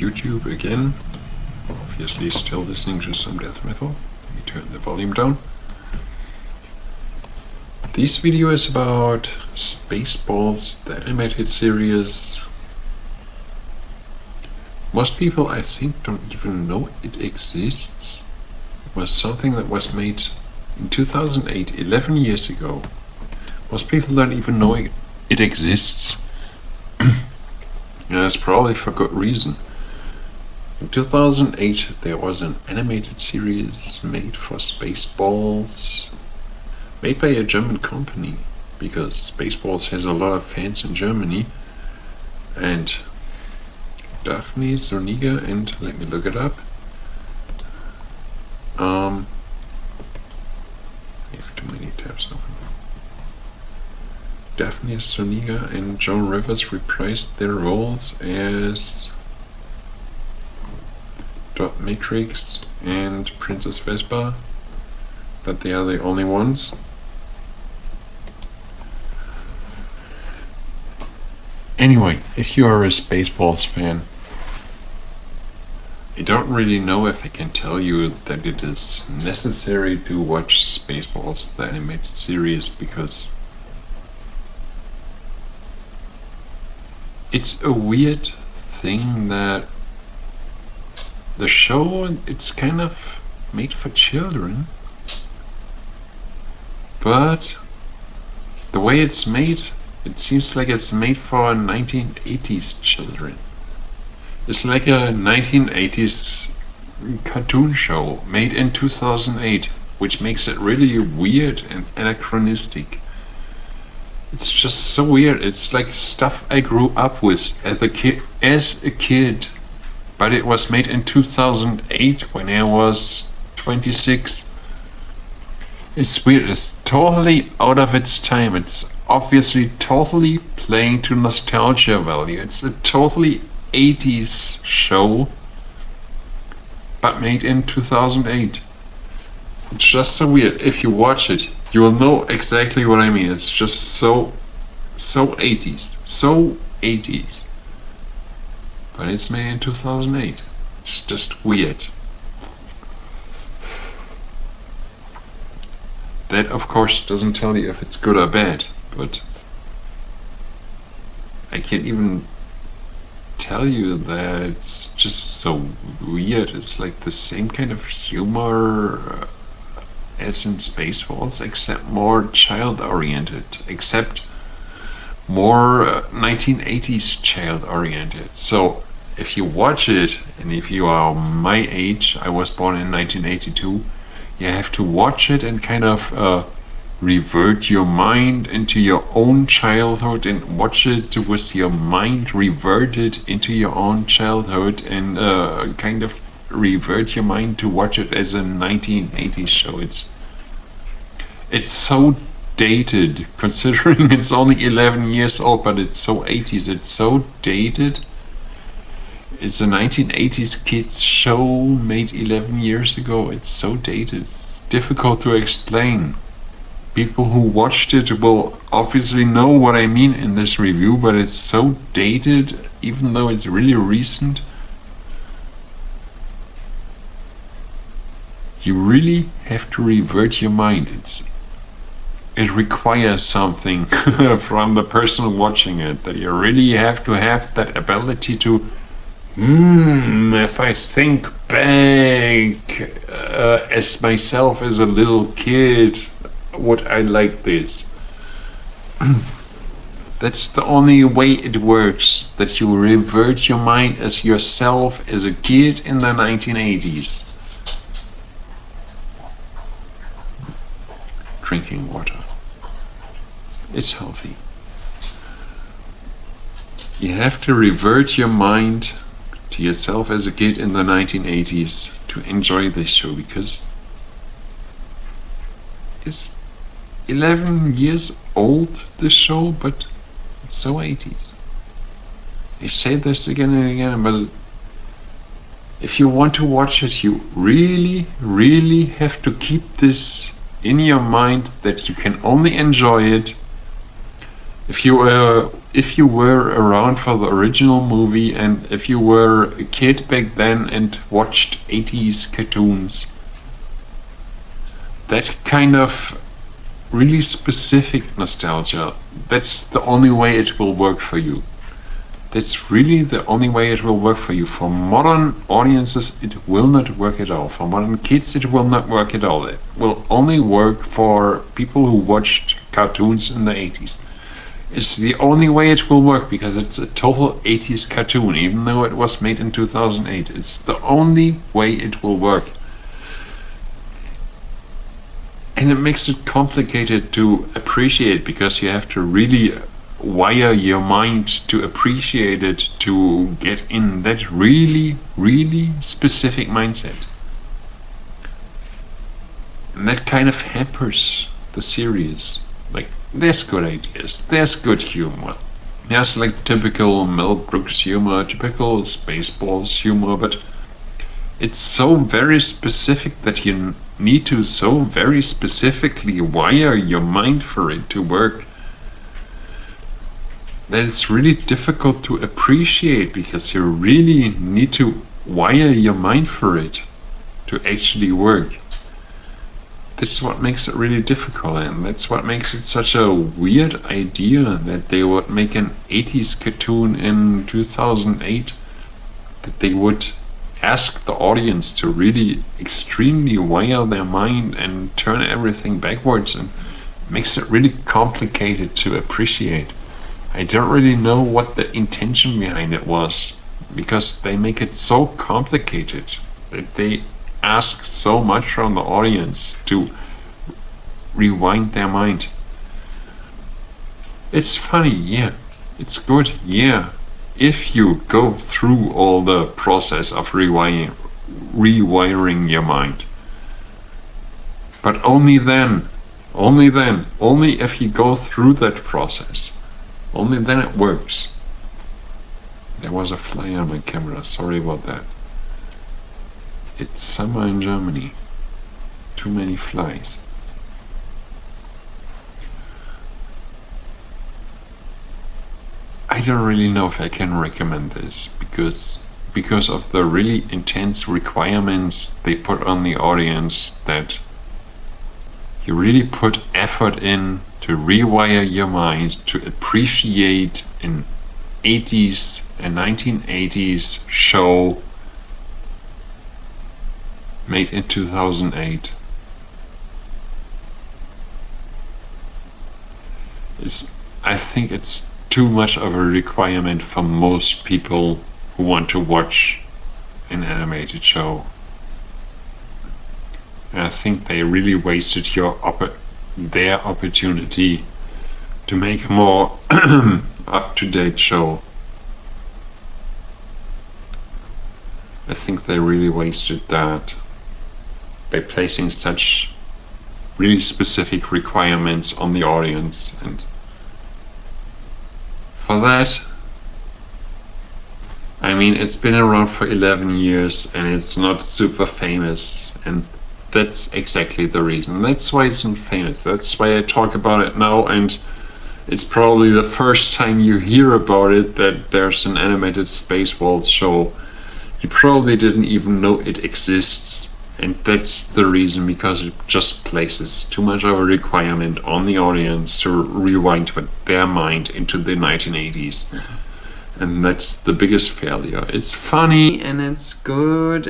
YouTube again. Obviously still listening to some death metal. Let me turn the volume down. This video is about Spaceballs, the animated series. Most people, I think, don't even know it exists. It was something that was made in 2008, 11 years ago. Most people don't even know it exists. And that's probably for good reason. In 2008 there was an animated series made for Spaceballs, made by a German company, because Spaceballs has a lot of fans in Germany. And Daphne Zuniga and, let me look it up, I have too many tabs open. Daphne Zuniga and Joan Rivers reprised their roles as Dot Matrix and Princess Vespa, but they are the only ones. Anyway, if you are a Spaceballs fan, I don't really know if I can tell you that it is necessary to watch Spaceballs, the animated series, because it's a weird thing that the show, it's kind of made for children, but the way it's made, it seems like it's made for 1980s children. It's like a 1980s cartoon show made in 2008, which makes it really weird and anachronistic. It's just so weird. It's like stuff I grew up with as a kid, but it was made in 2008 when I was 26. It's weird. It's totally out of its time. It's obviously totally playing to nostalgia value. It's a totally 80s show, but made in 2008. It's just so weird. If you watch it, you will know exactly what I mean. It's just so 80s. So 80s. But it's made in 2008. It's just weird. That, of course, doesn't tell you if it's good or bad, but I can't even tell you that it's just so weird. It's like the same kind of humor as in Spaceballs, except more child-oriented, except more 1980s child-oriented. So if you watch it, and if you are my age, I was born in 1982, you have to watch it and kind of revert your mind into your own childhood and watch it with your mind reverted into your own childhood and kind of revert your mind to watch it as a 1980s show. It's so dated, considering it's only 11 years old, but it's so 80s. It's so dated. It's a 1980s kids show made 11 years ago. It's so dated. It's difficult to explain. People who watched it will obviously know what I mean in this review, but it's so dated, even though it's really recent. You really have to revert your mind. It requires something from the person watching it, that you really have to have that ability to, if I think back as myself as a little kid, would I like this? That's the only way it works, that you revert your mind as yourself as a kid in the 1980s. Drinking water. It's healthy. You have to revert your mind to yourself as a kid in the 1980s to enjoy this show, because it's 11 years old, this show, but it's so 80s. I say this again and again, but if you want to watch it, you really, really have to keep this in your mind, that you can only enjoy it if you if you were around for the original movie and if you were a kid back then and watched 80s cartoons, that kind of really specific nostalgia, that's the only way it will work for you. That's really the only way it will work for you. For modern audiences, it will not work at all. For modern kids, it will not work at all. It will only work for people who watched cartoons in the 80s. It's the only way it will work because it's a total 80s cartoon, even though it was made in 2008. It's the only way it will work. And it makes it complicated to appreciate because you have to really wire your mind to appreciate it, to get in that really, really specific mindset. And that kind of hampers the series. Like, there's good ideas, there's good humor. There's like typical Mel Brooks humor, typical Spaceballs humor, but it's so very specific that you need to so very specifically wire your mind for it to work that it's really difficult to appreciate because you really need to wire your mind for it to actually work. That's what makes it really difficult, and that's what makes it such a weird idea that they would make an 80s cartoon in 2008, that they would ask the audience to really extremely wire their mind and turn everything backwards, and makes it really complicated to appreciate. I don't really know what the intention behind it was, because they make it so complicated that they ask so much from the audience to rewind their mind. It's funny, yeah. It's good, yeah. If you go through all the process of rewiring your mind. But only if you go through that process. Only then it works. There was a fly on my camera, sorry about that. It's summer in Germany. Too many flies. I don't really know if I can recommend this because of the really intense requirements they put on the audience, that you really put effort in to rewire your mind to appreciate an 80s and 1980s show made in 2008. I think it's too much of a requirement for most people who want to watch an animated show. And I think they really wasted their opportunity to make a more up-to-date show. I think they really wasted that by placing such really specific requirements on the audience, and for that, I mean, it's been around for 11 years and it's not super famous, and that's exactly the reason. That's why it's not famous. That's why I talk about it now, and it's probably the first time you hear about it, that there's an animated Spaceballs show. You probably didn't even know it exists, and that's the reason, because it just places too much of a requirement on the audience to rewind their mind into the 1980s. And that's the biggest failure. It's funny and it's good,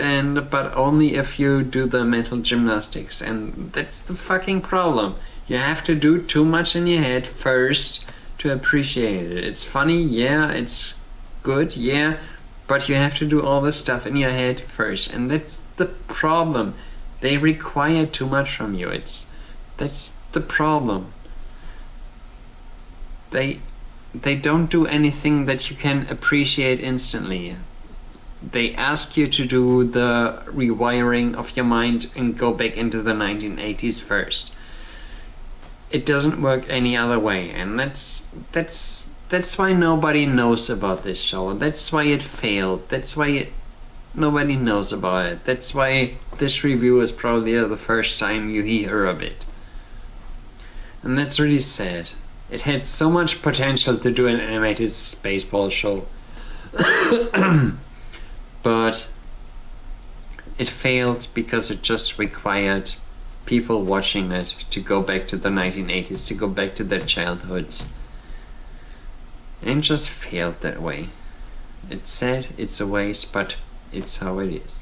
but only if you do the mental gymnastics, and that's the fucking problem. You have to do too much in your head first to appreciate it. It's funny, yeah, it's good, yeah, but you have to do all this stuff in your head first, and that's the problem. They require too much from you. That's the problem. They don't do anything that you can appreciate instantly. They ask you to do the rewiring of your mind and go back into the 1980s first. It doesn't work any other way, and that's why nobody knows about this show. That's why it failed. That's why nobody knows about it. That's why this review is probably the first time you hear of it. And that's really sad. It had so much potential to do an animated Spaceball show. But it failed because it just required people watching it to go back to the 1980s, to go back to their childhoods. And just failed that way. It's sad, it's a waste, but it's how it is.